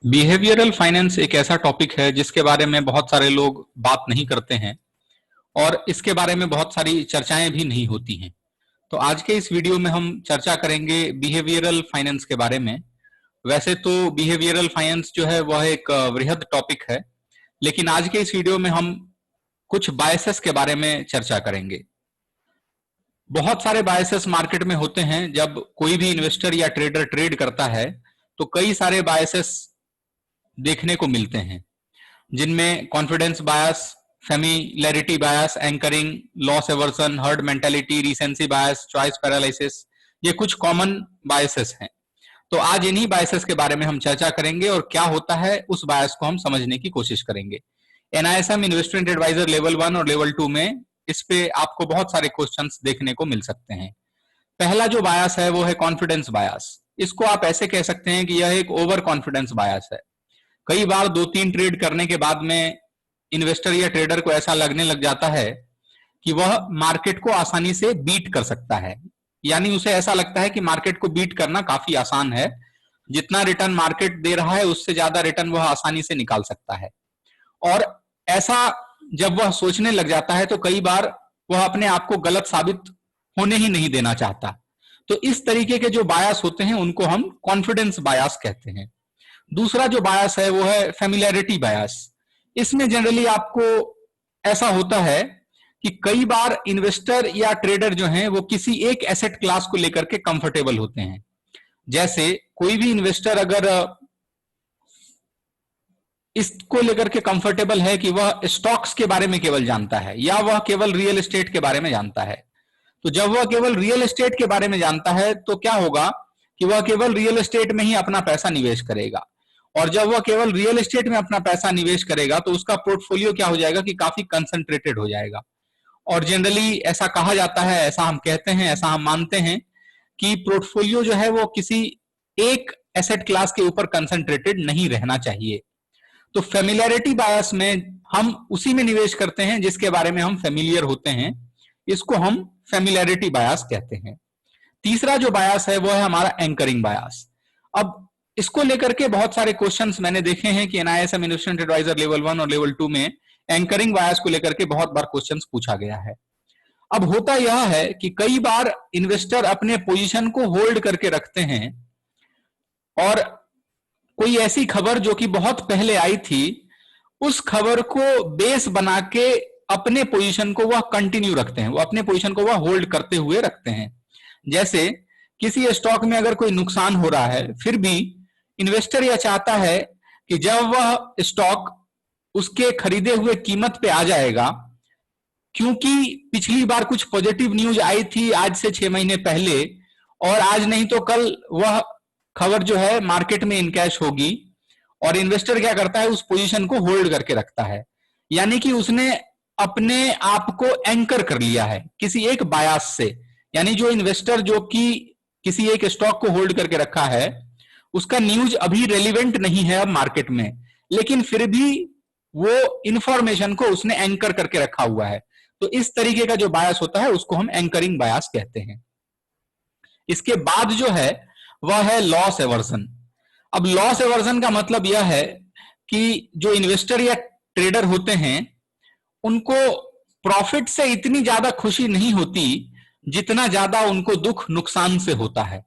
Behavioural finance एक ऐसा topic है जिसके बारे में बहुत सारे लोग बात नहीं करते हैं और इसके बारे में बहुत सारी चर्चाएं भी नहीं होती हैं। तो आज के इस वीडियो में हम चर्चा करेंगे बिहेवियरल फाइनेंस के बारे में। वैसे तो बिहेवियरल फाइनेंस जो है वह एक वृहद टॉपिक है, लेकिन आज के इस वीडियो में हम कुछ बायसेस के बारे में चर्चा करेंगे। बहुत सारे बायसेस मार्केट में होते हैं। जब कोई भी इन्वेस्टर या ट्रेडर ट्रेड करता है तो कई सारे बायसेस देखने को मिलते हैं, जिनमें confidence bias, familiarity bias, anchoring, loss aversion, herd mentality, recency bias, choice paralysis, ये कुछ कॉमन बायसेस हैं। तो आज इन्हीं बायसेस के बारे में हम चर्चा करेंगे और क्या होता है उस बायस को हम समझने की कोशिश करेंगे। एनआईएसएम इन्वेस्टमेंट एडवाइजर लेवल 1 और लेवल 2 में इस पे आपको बहुत सारे क्वेश्चंस देखने को मिल सकते हैं। पहला जो बायस है वो है कॉन्फिडेंस बायस। इसको आप ऐसे कह सकते हैं कि यह एक ओवर कॉन्फिडेंस बायस है। कई बार 2-3 ट्रेड करने के बाद में इन्वेस्टर या ट्रेडर को ऐसा लगने लग जाता है कि वह मार्केट को आसानी से बीट कर सकता है। यानी उसे ऐसा लगता है कि मार्केट को बीट करना काफी आसान है, जितना रिटर्न मार्केट दे रहा है उससे ज्यादा रिटर्न वह आसानी से निकाल सकता है। और ऐसा जब वह सोचने लग जाता है तो कई बार वह अपने आप को गलत साबित होने ही नहीं देना चाहता। तो इस तरीके के जो बायस होते हैं उनको हम कॉन्फिडेंस बायस कहते हैं। दूसरा जो बायस है वो है फेमिलियरिटी बायस। इसमें जनरली आपको ऐसा होता है कि कई बार इन्वेस्टर या ट्रेडर जो हैं वो किसी एक एसेट क्लास को लेकर के कंफर्टेबल होते हैं। जैसे कोई भी इन्वेस्टर अगर इसको लेकर के कंफर्टेबल है कि वह स्टॉक्स के बारे में केवल जानता है या वह केवल रियल एस्टेट के बारे में जानता है, तो जब वह केवल रियल एस्टेट के बारे में जानता है तो क्या होगा कि वह केवल रियल एस्टेट में ही अपना पैसा निवेश करेगा। और जब वह केवल रियल एस्टेट में अपना पैसा निवेश करेगा तो उसका पोर्टफोलियो क्या हो जाएगा कि काफी कंसंट्रेटेड हो जाएगा। और जनरली ऐसा कहा जाता है, ऐसा हम कहते हैं, ऐसा हम मानते हैं कि पोर्टफोलियो जो है वो किसी एक एसेट क्लास के ऊपर कंसंट्रेटेड नहीं रहना चाहिए। तो फेमिलियरिटी बायस में हम उसी में निवेश करते हैं जिसके बारे में हम फेमिलियर होते हैं। इसको हम फेमिलियरिटी बायस कहते हैं। तीसरा जो बायस है वो है हमारा एंकरिंग बायस। अब इसको लेकर के बहुत सारे क्वेश्चंस मैंने देखे हैं कि एनआईएसएम इन्वेस्टमेंट एडवाइजर लेवल 1 और लेवल 2 में एंकरिंग बायस को लेकर के बहुत बार क्वेश्चंस पूछा गया है। अब होता यह है कि कई बार इन्वेस्टर अपने पोजीशन को होल्ड करके रखते हैं और कोई ऐसी खबर जो कि बहुत पहले आई थी उस खबर को बेस बना के अपने पोजीशन को वह कंटिन्यू रखते हैं, वो अपने पोजीशन को वह होल्ड करते हुए रखते हैं। जैसे किसी स्टॉक में अगर कोई नुकसान हो रहा है, फिर भी इन्वेस्टर यह चाहता है कि जब वह स्टॉक उसके खरीदे हुए कीमत पे आ जाएगा, क्योंकि पिछली बार कुछ पॉजिटिव न्यूज आई थी आज से 6 महीने पहले और आज नहीं तो कल वह खबर जो है मार्केट में इनकैश होगी, और इन्वेस्टर क्या करता है उस पोजीशन को होल्ड करके रखता है। यानी कि उसने अपने आप को एंकर कर लिया है किसी एक बायस से। यानी जो इन्वेस्टर जो कि किसी एक स्टॉक को होल्ड करके रखा है उसका न्यूज अभी रेलिवेंट नहीं है अब मार्केट में, लेकिन फिर भी वो इंफॉर्मेशन को उसने एंकर करके रखा हुआ है। तो इस तरीके का जो बायस होता है उसको हम एंकरिंग बायस कहते हैं। इसके बाद जो है वह है लॉस एवर्सन। अब लॉस एवर्सन का मतलब यह है कि जो इन्वेस्टर या ट्रेडर होते हैं उनको प्रॉफिट से इतनी ज्यादा खुशी नहीं होती जितना ज्यादा उनको दुख नुकसान से होता है।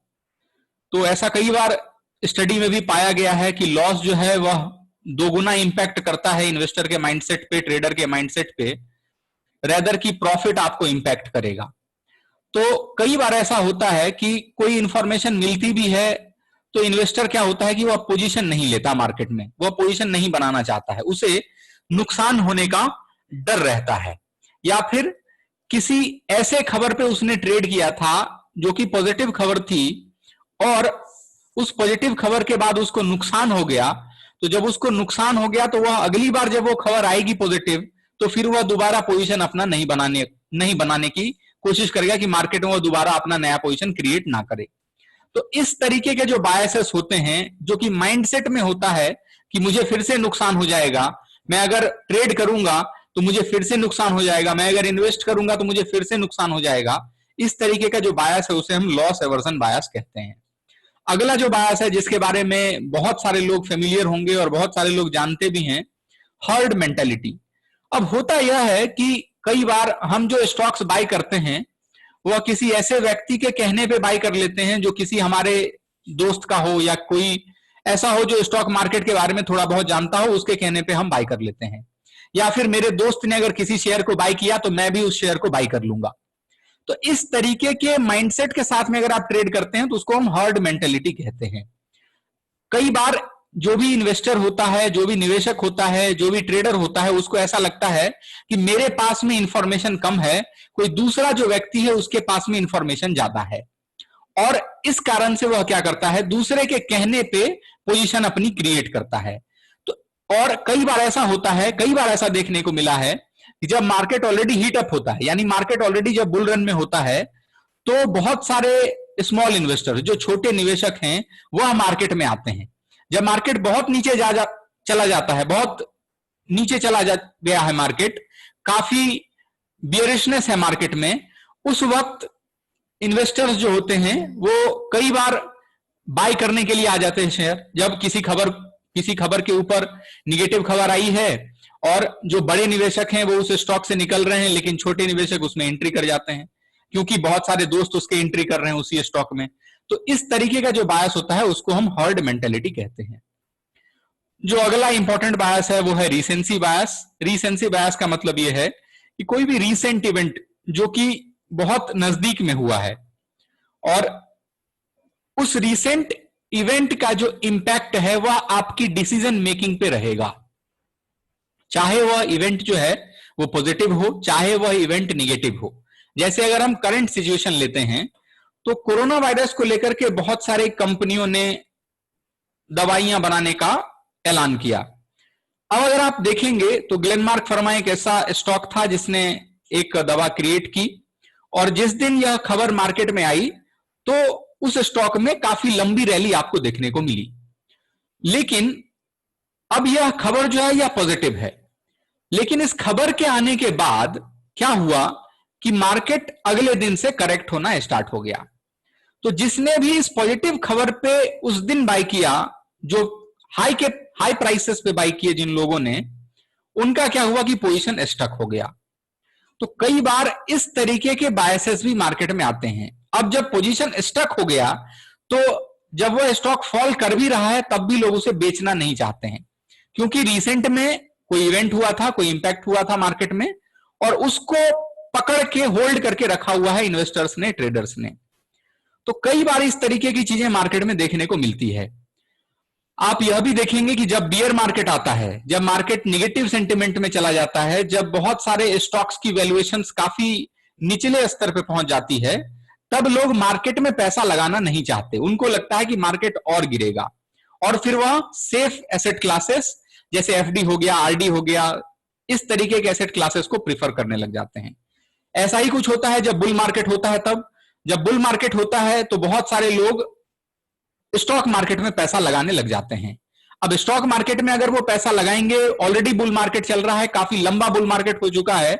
तो ऐसा कई बार स्टडी में भी पाया गया है कि लॉस जो है वह दोगुना इंपैक्ट करता है इन्वेस्टर के माइंडसेट पे, ट्रेडर के माइंडसेट पे, रेदर की प्रॉफिट आपको इंपैक्ट करेगा। तो कई बार ऐसा होता है कि कोई इंफॉर्मेशन मिलती भी है तो इन्वेस्टर क्या होता है कि वह पोजीशन नहीं लेता मार्केट में, वह पोजीशन नहीं बनाना चाहता है, उसे नुकसान होने का डर रहता है। या फिर किसी ऐसे खबर पे उसने ट्रेड किया था जो कि पॉजिटिव खबर थी और उस पॉजिटिव खबर के बाद उसको नुकसान हो गया, तो जब उसको नुकसान हो गया तो वह अगली बार जब वो खबर आएगी पॉजिटिव तो फिर वह दोबारा पोजीशन अपना नहीं बनाने की कोशिश करेगा कि मार्केट में वो दोबारा अपना नया पोजीशन क्रिएट ना करे। तो इस तरीके के जो बायसेस होते हैं जो कि माइंडसेट में होता है कि मुझे फिर से नुकसान हो जाएगा, मैं अगर ट्रेड करूंगा तो मुझे फिर से नुकसान हो जाएगा, मैं अगर इन्वेस्ट करूंगा तो मुझे फिर से नुकसान हो जाएगा, इस तरीके का जो बायस है उसे हम लॉस एवर्सन बायस कहते हैं। अगला जो बायस है जिसके बारे में बहुत सारे लोग फेमिलियर होंगे और बहुत सारे लोग जानते भी हैं, हर्ड मेंटेलिटी। अब होता यह है कि कई बार हम जो स्टॉक्स बाय करते हैं वह किसी ऐसे व्यक्ति के कहने पे बाय कर लेते हैं जो किसी हमारे दोस्त का हो या कोई ऐसा हो जो स्टॉक मार्केट के बारे में थोड़ा बहुत जानता हो, उसके कहने पे हम बाय कर लेते हैं। या फिर मेरे दोस्त ने अगर किसी शेयर को बाय किया तो मैं भी उस शेयर को बाय कर लूंगा। तो इस तरीके के माइंडसेट के साथ में अगर आप ट्रेड करते हैं तो उसको हम हर्ड मेंटेलिटी कहते हैं। कई बार जो भी इन्वेस्टर होता है, जो भी निवेशक होता है, जो भी ट्रेडर होता है, उसको ऐसा लगता है कि मेरे पास में इंफॉर्मेशन कम है, कोई दूसरा जो व्यक्ति है उसके पास में इंफॉर्मेशन ज्यादा है, और इस कारण से वह क्या करता है, दूसरे के कहने पे पोजीशन अपनी क्रिएट करता है। तो और कई बार ऐसा होता है, कई बार ऐसा देखने को मिला है कि जब मार्केट ऑलरेडी हीट अप होता है, यानी मार्केट ऑलरेडी जब बुल रन में होता है, तो बहुत सारे स्मॉल इन्वेस्टर, जो छोटे निवेशक हैं, वह मार्केट में आते हैं। जब मार्केट बहुत नीचे चला जाता है, बहुत नीचे गया है मार्केट, काफी बियरिशनेस है मार्केट में, उस वक्त इन्वेस्टर्स जो होते हैं वो कई बार बाय करने के लिए आ जाते हैं शेयर। जब किसी खबर के ऊपर निगेटिव खबर आई है और जो बड़े निवेशक हैं वो उस स्टॉक से निकल रहे हैं, लेकिन छोटे निवेशक उसमें एंट्री कर जाते हैं क्योंकि बहुत सारे दोस्त उसके एंट्री कर रहे हैं उसी स्टॉक में। तो इस तरीके का जो बायस होता है उसको हम हर्ड मेंटेलिटी कहते हैं। जो अगला इंपॉर्टेंट बायस है वो है रीसेंसी बायस। रीसेंसी बायस का मतलब यह है कि कोई भी रीसेंट इवेंट जो कि बहुत नजदीक में हुआ है और उस रीसेंट इवेंट का जो इंपैक्ट है वह आपकी डिसीजन मेकिंग पे रहेगा, चाहे वह इवेंट जो है वो पॉजिटिव हो, चाहे वह इवेंट निगेटिव हो। जैसे अगर हम करंट सिचुएशन लेते हैं तो कोरोना वायरस को लेकर के बहुत सारे कंपनियों ने दवाइयां बनाने का ऐलान किया। अब अगर आप देखेंगे तो ग्लेनमार्क फार्मा एक ऐसा स्टॉक था जिसने एक दवा क्रिएट की, और जिस दिन यह खबर मार्केट में आई तो उस स्टॉक में काफी लंबी रैली आपको देखने को मिली। लेकिन अब यह खबर जो है यह पॉजिटिव है, लेकिन इस खबर के आने के बाद क्या हुआ कि मार्केट अगले दिन से करेक्ट होना स्टार्ट हो गया। तो जिसने भी इस पॉजिटिव खबर पे उस दिन बाय किया, जो हाई प्राइसेस पे बाय किए जिन लोगों ने, उनका क्या हुआ कि पोजीशन स्टक हो गया। तो कई बार इस तरीके के बायसेस भी मार्केट में आते हैं। अब जब पोजीशन स्टक हो गया तो जब वो स्टॉक फॉल कर भी रहा है तब भी लोग उसे बेचना नहीं चाहते हैं, क्योंकि रिसेंट में कोई इवेंट हुआ था, कोई इंपैक्ट हुआ था मार्केट में, और उसको पकड़ के होल्ड करके रखा हुआ है इन्वेस्टर्स ने, ट्रेडर्स ने। तो कई बार इस तरीके की चीजें मार्केट में देखने को मिलती है। आप यह भी देखेंगे कि जब बियर मार्केट आता है, जब मार्केट निगेटिव सेंटिमेंट में चला जाता है, जब बहुत सारे स्टॉक्स की वैल्यूएशंस काफी निचले स्तर पे पहुंच जाती है, तब लोग मार्केट में पैसा लगाना नहीं चाहते। उनको लगता है कि मार्केट और गिरेगा, और फिर वह सेफ एसेट क्लासेस जैसे एफडी हो गया, आरडी हो गया, इस तरीके के एसेट क्लासेस को प्रीफर करने लग जाते हैं। ऐसा ही कुछ होता है जब बुल मार्केट होता है। तब जब बुल मार्केट होता है तो बहुत सारे लोग स्टॉक मार्केट में पैसा लगाने लग जाते हैं। अब स्टॉक मार्केट में अगर वो पैसा लगाएंगे, ऑलरेडी बुल मार्केट चल रहा है, काफी लंबा बुल मार्केट हो चुका है,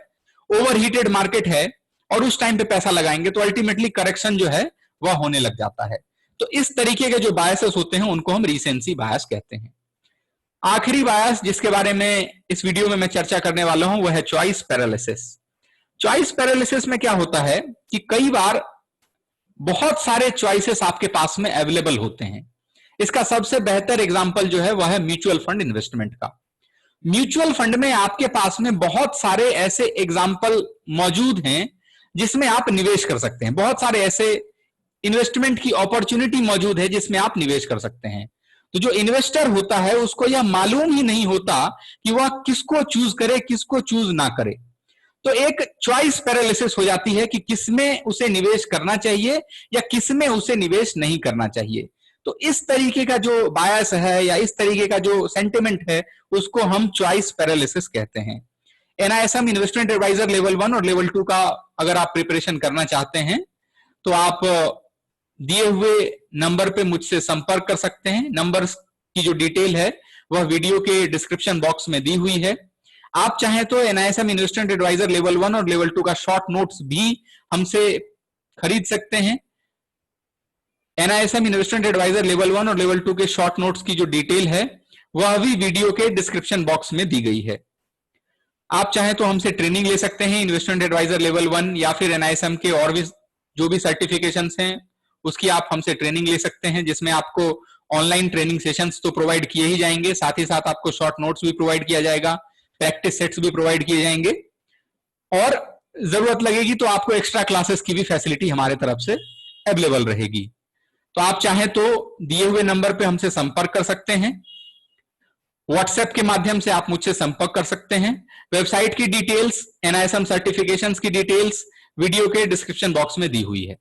ओवरहीटेड मार्केट है, और उस टाइम पे पैसा लगाएंगे तो अल्टीमेटली करेक्शन जो है वह होने लग जाता है। तो इस तरीके के जो बायसेस होते हैं उनको हम रीसेंसी बायस कहते हैं। आखिरी बायस जिसके बारे में इस वीडियो में मैं चर्चा करने वाला हूं वह है चॉइस पैरालिसिस। चॉइस पैरालिसिस में क्या होता है कि कई बार बहुत सारे चॉइसेस आपके पास में अवेलेबल होते हैं। इसका सबसे बेहतर एग्जांपल जो है वह है म्यूचुअल फंड इन्वेस्टमेंट का। म्यूचुअल फंड में आपके पास में बहुत सारे ऐसे एग्जांपल मौजूद हैं जिसमें आप निवेश कर सकते हैं। बहुत सारे ऐसे इन्वेस्टमेंट की अपॉर्चुनिटी मौजूद है जिसमें आप निवेश कर सकते हैं। तो जो इन्वेस्टर होता है उसको यह मालूम ही नहीं होता कि वह किसको चूज करे, किसको चूज ना करे। तो एक चॉइस पैरालिसिस हो जाती है कि किसमें उसे निवेश करना चाहिए या किसमें उसे निवेश नहीं करना चाहिए। तो इस तरीके का जो बायस है या इस तरीके का जो सेंटिमेंट है उसको हम चॉइस पैरालिसिस कहते हैं। एनआईएसएम इन्वेस्टमेंट एडवाइजर लेवल 1 और लेवल 2 का अगर आप प्रिपरेशन करना चाहते हैं तो आप दिए हुए नंबर पे मुझसे संपर्क कर सकते हैं। नंबर की जो डिटेल है वह वीडियो के डिस्क्रिप्शन बॉक्स में दी हुई है। आप चाहें तो एनआईएसएम इन्वेस्टमेंट एडवाइजर लेवल 1 और लेवल 2 का शॉर्ट नोट्स भी हमसे खरीद सकते हैं। NISM इन्वेस्टमेंट एडवाइजर लेवल 1 और लेवल 2 के शॉर्ट नोट्स की जो डिटेल है वह भी वीडियो के डिस्क्रिप्शन बॉक्स में दी गई है। आप चाहें तो हमसे ट्रेनिंग ले सकते हैं इन्वेस्टमेंट एडवाइजर लेवल 1 या फिर NISM के और भी जो भी सर्टिफिकेशंस हैं उसकी आप हमसे ट्रेनिंग ले सकते हैं, जिसमें आपको ऑनलाइन ट्रेनिंग सेशंस तो प्रोवाइड किए ही जाएंगे, साथ ही साथ आपको शॉर्ट नोट्स भी प्रोवाइड किया जाएगा, प्रैक्टिस सेट्स भी प्रोवाइड किए जाएंगे और जरूरत लगेगी तो आपको एक्स्ट्रा क्लासेस की भी फैसिलिटी हमारे तरफ से अवेलेबल रहेगी। तो आप चाहें तो दिए हुए नंबर पे हमसे संपर्क कर सकते हैं, व्हाट्सएप के माध्यम से आप मुझसे संपर्क कर सकते हैं। वेबसाइट की डिटेल्स, NISM सर्टिफिकेशंस की डिटेल्स वीडियो के डिस्क्रिप्शन बॉक्स में दी हुई है।